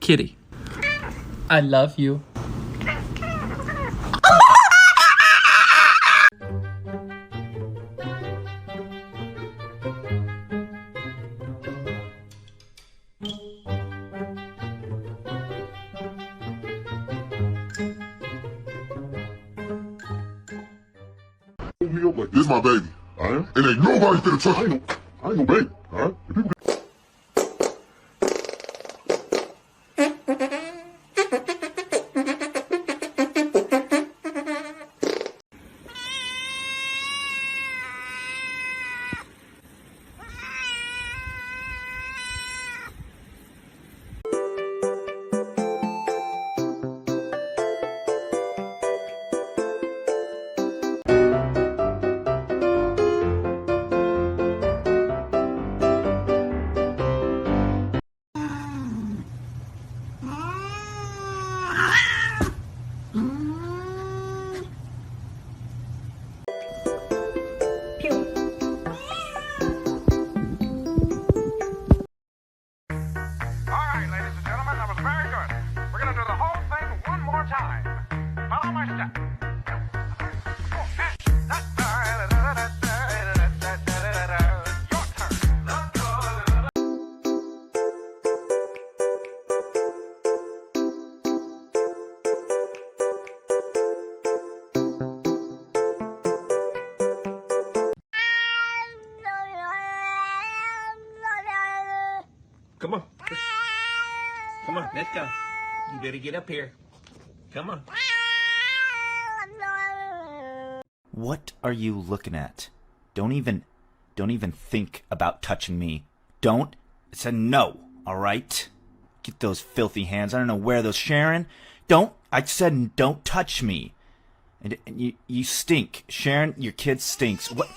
Kitty, I love you. Me up like this my baby, alright? And ain't nobody finna touch me. I ain't no baby, alright? If people Follow my step. Come on. Come on, let's go. You better get up here. Come on. What are you looking at? Don't even think about touching me. Don't. I said no, alright? Get those filthy hands. I don't know where those, Sharon. Don't. I said don't touch me. And you stink. Sharon, your kid stinks. What?